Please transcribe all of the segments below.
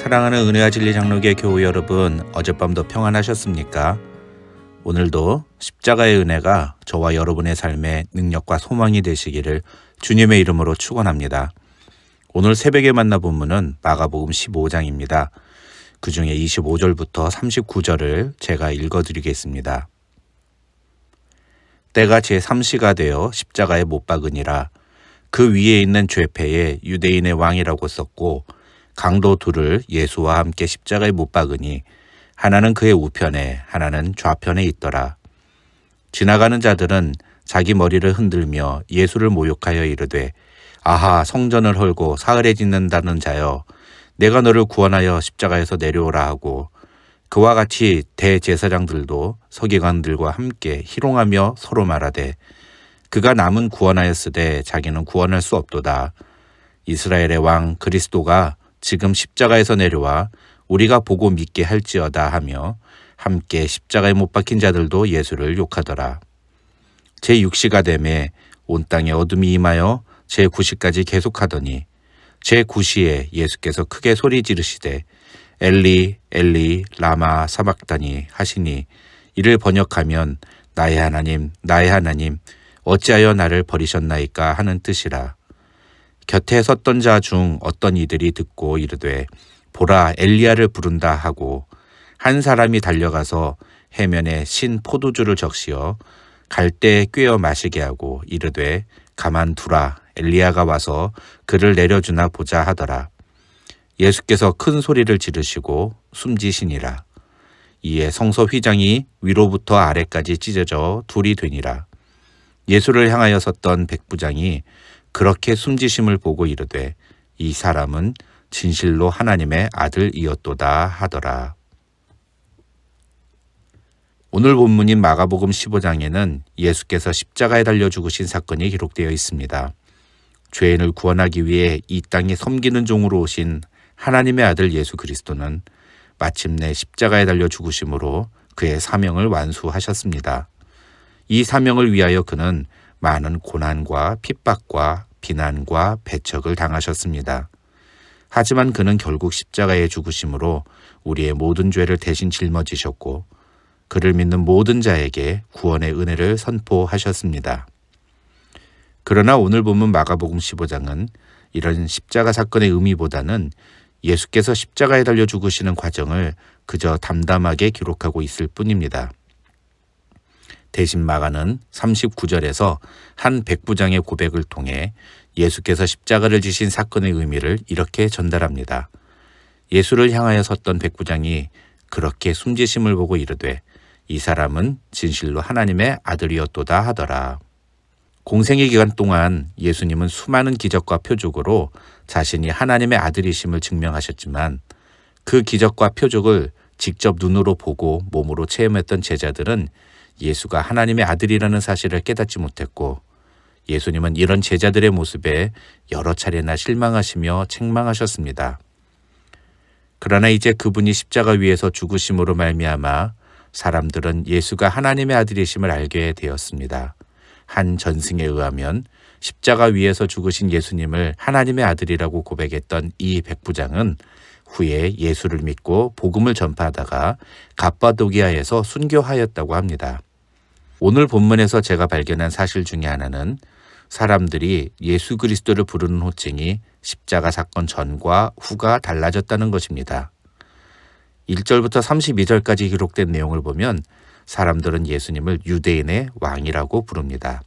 사랑하는 은혜와 진리 장로교회 교우 여러분, 어젯밤도 평안하셨습니까? 오늘도 십자가의 은혜가 저와 여러분의 삶에 능력과 소망이 되시기를 주님의 이름으로 축원합니다. 오늘 새벽에 만나 본문은 마가복음 15장입니다. 그 중에 25절부터 39절을 제가 읽어드리겠습니다. 때가 제3시가 되어 십자가에 못 박으니라. 그 위에 있는 죄패에 유대인의 왕이라고 썼고 강도 둘을 예수와 함께 십자가에 못 박으니 하나는 그의 우편에 하나는 좌편에 있더라. 지나가는 자들은 자기 머리를 흔들며 예수를 모욕하여 이르되 아하, 성전을 헐고 사흘에 짓는다는 자여, 내가 너를 구원하여 십자가에서 내려오라 하고, 그와 같이 대제사장들도 서기관들과 함께 희롱하며 서로 말하되 그가 남은 구원하였으되 자기는 구원할 수 없도다. 이스라엘의 왕 그리스도가 지금 십자가에서 내려와 우리가 보고 믿게 할지어다 하며 함께 십자가에 못 박힌 자들도 예수를 욕하더라. 제6시가 되매 온 땅에 어둠이 임하여 제9시까지 계속하더니 제9시에 예수께서 크게 소리 지르시되 엘리 엘리 라마 사박다니 하시니, 이를 번역하면 나의 하나님 어찌하여 나를 버리셨나이까 하는 뜻이라. 곁에 섰던 자 중 어떤 이들이 듣고 이르되 보라, 엘리야를 부른다 하고, 한 사람이 달려가서 해면에 신 포도주를 적시어 갈대에 꿰어 마시게 하고 이르되 가만두라, 엘리야가 와서 그를 내려주나 보자 하더라. 예수께서 큰 소리를 지르시고 숨지시니라. 이에 성소 휘장이 위로부터 아래까지 찢어져 둘이 되니라. 예수를 향하여 섰던 백부장이 그렇게 숨지심을 보고 이르되 이 사람은 진실로 하나님의 아들이었도다 하더라. 오늘 본문인 마가복음 15장에는 예수께서 십자가에 달려 죽으신 사건이 기록되어 있습니다. 죄인을 구원하기 위해 이 땅에 섬기는 종으로 오신 하나님의 아들 예수 그리스도는 마침내 십자가에 달려 죽으심으로 그의 사명을 완수하셨습니다. 이 사명을 위하여 그는 많은 고난과 핍박과 비난과 배척을 당하셨습니다. 하지만 그는 결국 십자가에 죽으심으로 우리의 모든 죄를 대신 짊어지셨고 그를 믿는 모든 자에게 구원의 은혜를 선포하셨습니다. 그러나 오늘 본문 마가복음 15장은 이런 십자가 사건의 의미보다는 예수께서 십자가에 달려 죽으시는 과정을 그저 담담하게 기록하고 있을 뿐입니다. 대신 마가는 39절에서 한 백부장의 고백을 통해 예수께서 십자가를 지신 사건의 의미를 이렇게 전달합니다. 예수를 향하여 섰던 백부장이 그렇게 숨지심을 보고 이르되 이 사람은 진실로 하나님의 아들이었도다 하더라. 공생의 기간 동안 예수님은 수많은 기적과 표적으로 자신이 하나님의 아들이심을 증명하셨지만 그 기적과 표적을 직접 눈으로 보고 몸으로 체험했던 제자들은 예수가 하나님의 아들이라는 사실을 깨닫지 못했고, 예수님은 이런 제자들의 모습에 여러 차례나 실망하시며 책망하셨습니다. 그러나 이제 그분이 십자가 위에서 죽으심으로 말미암아 사람들은 예수가 하나님의 아들이심을 알게 되었습니다. 한 전승에 의하면 십자가 위에서 죽으신 예수님을 하나님의 아들이라고 고백했던 이 백부장은 후에 예수를 믿고 복음을 전파하다가 갑바도기아에서 순교하였다고 합니다. 오늘 본문에서 제가 발견한 사실 중에 하나는 사람들이 예수 그리스도를 부르는 호칭이 십자가 사건 전과 후가 달라졌다는 것입니다. 1절부터 32절까지 기록된 내용을 보면 사람들은 예수님을 유대인의 왕이라고 부릅니다.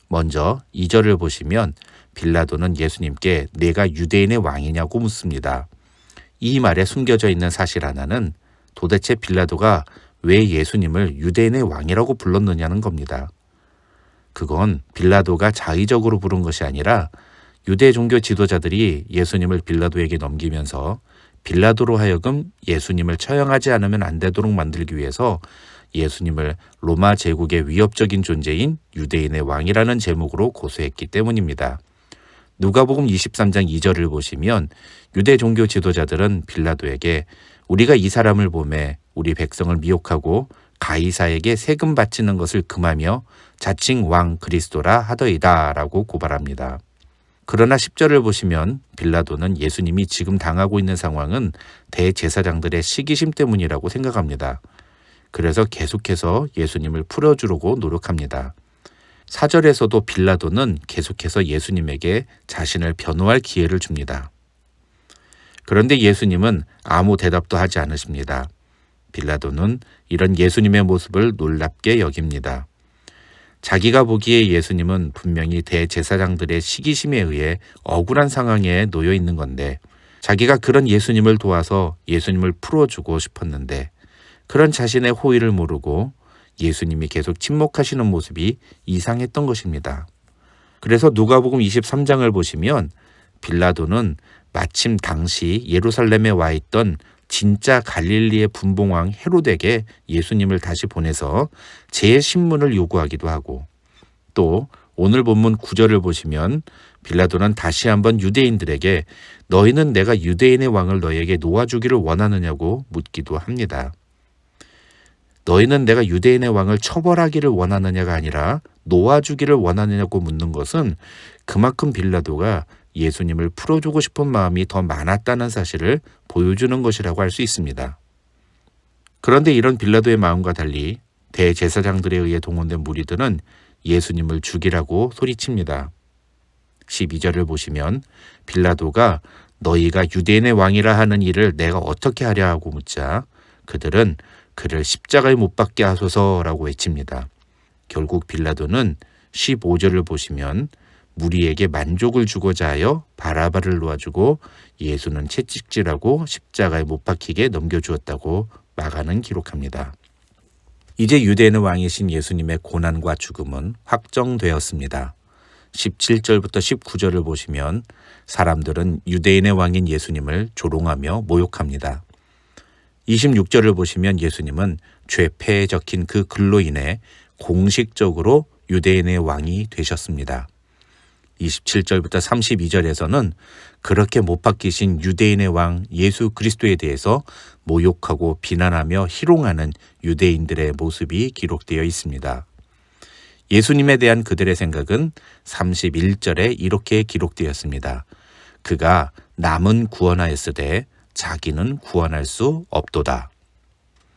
먼저 2절을 보시면 빌라도는 예수님께 내가 유대인의 왕이냐고 묻습니다. 이 말에 숨겨져 있는 사실 하나는 도대체 빌라도가 왜 예수님을 유대인의 왕이라고 불렀느냐는 겁니다. 그건 빌라도가 자의적으로 부른 것이 아니라 유대 종교 지도자들이 예수님을 빌라도에게 넘기면서 빌라도로 하여금 예수님을 처형하지 않으면 안 되도록 만들기 위해서 예수님을 로마 제국의 위협적인 존재인 유대인의 왕이라는 제목으로 고소했기 때문입니다. 누가복음 23장 2절을 보시면 유대 종교 지도자들은 빌라도에게 우리가 이 사람을 보매 우리 백성을 미혹하고 가이사에게 세금 바치는 것을 금하며 자칭 왕 그리스도라 하더이다 라고 고발합니다. 그러나 10절을 보시면 빌라도는 예수님이 지금 당하고 있는 상황은 대제사장들의 시기심 때문이라고 생각합니다. 그래서 계속해서 예수님을 풀어주려고 노력합니다. 4절에서도 빌라도는 계속해서 예수님에게 자신을 변호할 기회를 줍니다. 그런데 예수님은 아무 대답도 하지 않으십니다. 빌라도는 이런 예수님의 모습을 놀랍게 여깁니다. 자기가 보기에 예수님은 분명히 대제사장들의 시기심에 의해 억울한 상황에 놓여 있는 건데, 자기가 그런 예수님을 도와서 예수님을 풀어주고 싶었는데, 그런 자신의 호의를 모르고 예수님이 계속 침묵하시는 모습이 이상했던 것입니다. 그래서 누가복음 23장을 보시면 빌라도는 마침 당시 예루살렘에 와 있던 진짜 갈릴리의 분봉왕 헤롯에게 예수님을 다시 보내서 재신문을 요구하기도 하고, 또 오늘 본문 9절을 보시면 빌라도는 다시 한번 유대인들에게 너희는 내가 유대인의 왕을 너희에게 놓아주기를 원하느냐고 묻기도 합니다. 너희는 내가 유대인의 왕을 처벌하기를 원하느냐가 아니라 놓아주기를 원하느냐고 묻는 것은 그만큼 빌라도가 예수님을 풀어주고 싶은 마음이 더 많았다는 사실을 보여주는 것이라고 할 수 있습니다. 그런데 이런 빌라도의 마음과 달리 대제사장들에 의해 동원된 무리들은 예수님을 죽이라고 소리칩니다. 12절을 보시면 빌라도가 너희가 유대인의 왕이라 하는 일을 내가 어떻게 하랴 하고 묻자 그들은 그를 십자가에 못 박게 하소서라고 외칩니다. 결국 빌라도는 15절을 보시면 무리에게 만족을 주고자 하여 바라바를 놓아주고 예수는 채찍질하고 십자가에 못 박히게 넘겨주었다고 마가는 기록합니다. 이제 유대인의 왕이신 예수님의 고난과 죽음은 확정되었습니다. 17절부터 19절을 보시면 사람들은 유대인의 왕인 예수님을 조롱하며 모욕합니다. 26절을 보시면 예수님은 죄패에 적힌 그 글로 인해 공식적으로 유대인의 왕이 되셨습니다. 27절부터 32절에서는 그렇게 못 박히신 유대인의 왕 예수 그리스도에 대해서 모욕하고 비난하며 희롱하는 유대인들의 모습이 기록되어 있습니다. 예수님에 대한 그들의 생각은 31절에 이렇게 기록되었습니다. 그가 남은 구원하였으되 자기는 구원할 수 없도다.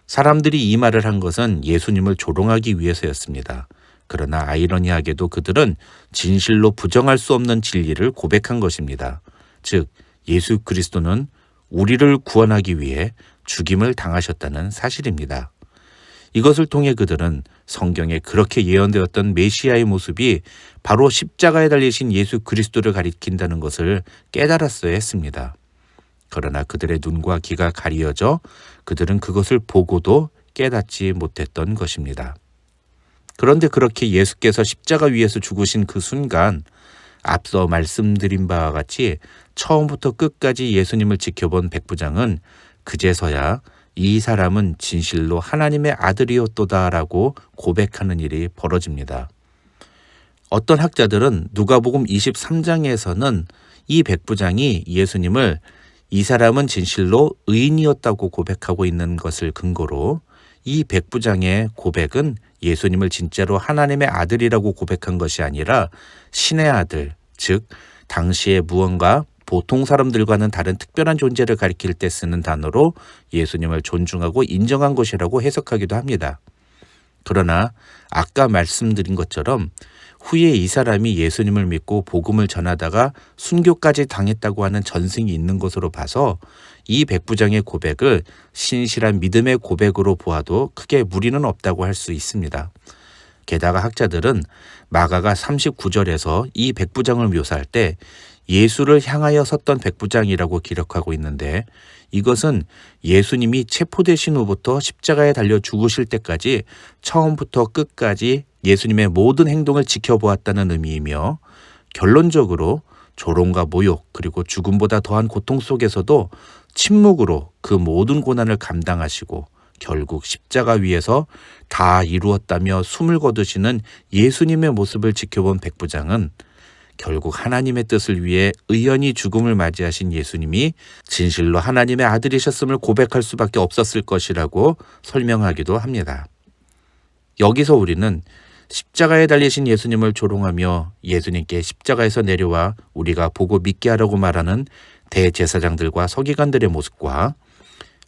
사람들이 이 말을 한 것은 예수님을 조롱하기 위해서였습니다. 그러나 아이러니하게도 그들은 진실로 부정할 수 없는 진리를 고백한 것입니다. 즉 예수 그리스도는 우리를 구원하기 위해 죽임을 당하셨다는 사실입니다. 이것을 통해 그들은 성경에 그렇게 예언되었던 메시아의 모습이 바로 십자가에 달리신 예수 그리스도를 가리킨다는 것을 깨달았어야 했습니다. 그러나 그들의 눈과 귀가 가리어져 그들은 그것을 보고도 깨닫지 못했던 것입니다. 그런데 그렇게 예수께서 십자가 위에서 죽으신 그 순간 앞서 말씀드린 바와 같이 처음부터 끝까지 예수님을 지켜본 백부장은 그제서야 이 사람은 진실로 하나님의 아들이었도다라고 고백하는 일이 벌어집니다. 어떤 학자들은 누가복음 23장에서는 이 백부장이 예수님을 이 사람은 진실로 의인이었다고 고백하고 있는 것을 근거로 이 백부장의 고백은 예수님을 진짜로 하나님의 아들이라고 고백한 것이 아니라 신의 아들, 즉 당시에 무언가 보통 사람들과는 다른 특별한 존재를 가리킬 때 쓰는 단어로 예수님을 존중하고 인정한 것이라고 해석하기도 합니다. 그러나 아까 말씀드린 것처럼 후에 이 사람이 예수님을 믿고 복음을 전하다가 순교까지 당했다고 하는 전승이 있는 것으로 봐서 이 백부장의 고백을 신실한 믿음의 고백으로 보아도 크게 무리는 없다고 할 수 있습니다. 게다가 학자들은 마가가 39절에서 이 백부장을 묘사할 때 예수를 향하여 섰던 백부장이라고 기록하고 있는데 이것은 예수님이 체포되신 후부터 십자가에 달려 죽으실 때까지 처음부터 끝까지 예수님의 모든 행동을 지켜보았다는 의미이며 결론적으로 조롱과 모욕 그리고 죽음보다 더한 고통 속에서도 침묵으로 그 모든 고난을 감당하시고 결국 십자가 위에서 다 이루었다며 숨을 거두시는 예수님의 모습을 지켜본 백부장은 결국 하나님의 뜻을 위해 의연히 죽음을 맞이하신 예수님이 진실로 하나님의 아들이셨음을 고백할 수밖에 없었을 것이라고 설명하기도 합니다. 여기서 우리는 십자가에 달리신 예수님을 조롱하며 예수님께 십자가에서 내려와 우리가 보고 믿게 하라고 말하는 대제사장들과 서기관들의 모습과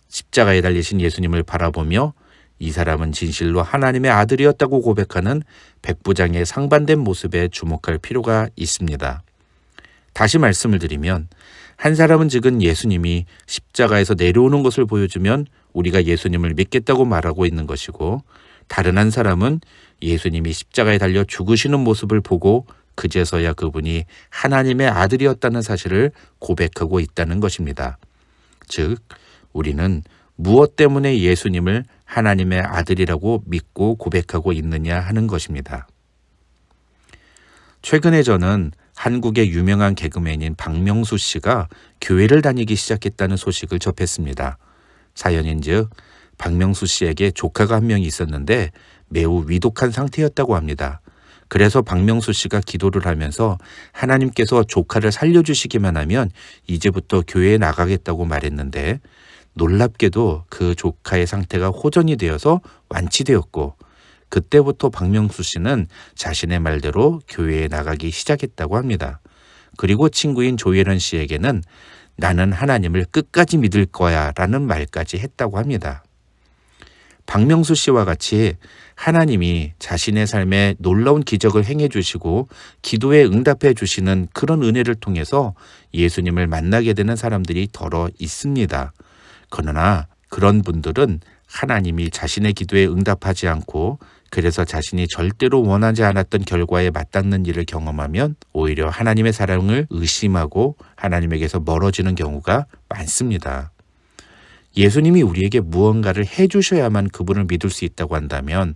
십자가에 달리신 예수님을 바라보며 이 사람은 진실로 하나님의 아들이었다고 고백하는 백부장의 상반된 모습에 주목할 필요가 있습니다. 다시 말씀을 드리면 한 사람은 지금 예수님이 십자가에서 내려오는 것을 보여주면 우리가 예수님을 믿겠다고 말하고 있는 것이고, 다른 한 사람은 예수님이 십자가에 달려 죽으시는 모습을 보고 그제서야 그분이 하나님의 아들이었다는 사실을 고백하고 있다는 것입니다. 즉, 우리는 무엇 때문에 예수님을 하나님의 아들이라고 믿고 고백하고 있느냐 하는 것입니다. 최근에 저는 한국의 유명한 개그맨인 박명수 씨가 교회를 다니기 시작했다는 소식을 접했습니다. 사연인즉 박명수 씨에게 조카가 한 명이 있었는데 매우 위독한 상태였다고 합니다. 그래서 박명수 씨가 기도를 하면서 하나님께서 조카를 살려주시기만 하면 이제부터 교회에 나가겠다고 말했는데, 놀랍게도 그 조카의 상태가 호전이 되어서 완치되었고, 그때부터 박명수 씨는 자신의 말대로 교회에 나가기 시작했다고 합니다. 그리고 친구인 조혜련 씨에게는 나는 하나님을 끝까지 믿을 거야 라는 말까지 했다고 합니다. 박명수 씨와 같이 하나님이 자신의 삶에 놀라운 기적을 행해 주시고 기도에 응답해 주시는 그런 은혜를 통해서 예수님을 만나게 되는 사람들이 더러 있습니다. 그러나 그런 분들은 하나님이 자신의 기도에 응답하지 않고 그래서 자신이 절대로 원하지 않았던 결과에 맞닿는 일을 경험하면 오히려 하나님의 사랑을 의심하고 하나님에게서 멀어지는 경우가 많습니다. 예수님이 우리에게 무언가를 해주셔야만 그분을 믿을 수 있다고 한다면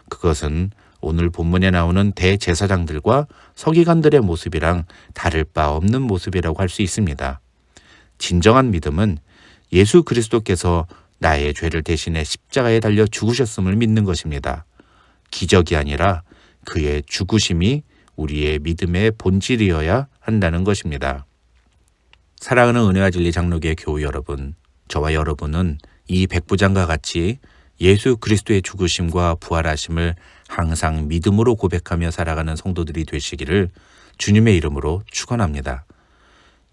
그것은 오늘 본문에 나오는 대제사장들과 서기관들의 모습이랑 다를 바 없는 모습이라고 할 수 있습니다. 진정한 믿음은 예수 그리스도께서 나의 죄를 대신해 십자가에 달려 죽으셨음을 믿는 것입니다. 기적이 아니라 그의 죽으심이 우리의 믿음의 본질이어야 한다는 것입니다. 사랑하는 은혜와 진리 장로교회 교우 여러분, 저와 여러분은 이 백부장과 같이 예수 그리스도의 죽으심과 부활하심을 항상 믿음으로 고백하며 살아가는 성도들이 되시기를 주님의 이름으로 축원합니다.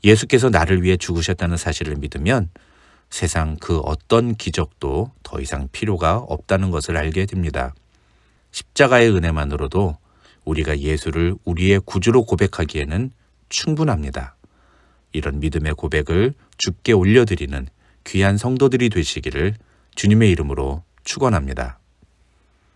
예수께서 나를 위해 죽으셨다는 사실을 믿으면 세상 그 어떤 기적도 더 이상 필요가 없다는 것을 알게 됩니다. 십자가의 은혜만으로도 우리가 예수를 우리의 구주로 고백하기에는 충분합니다. 이런 믿음의 고백을 주께 올려드리는 귀한 성도들이 되시기를 주님의 이름으로 축원합니다.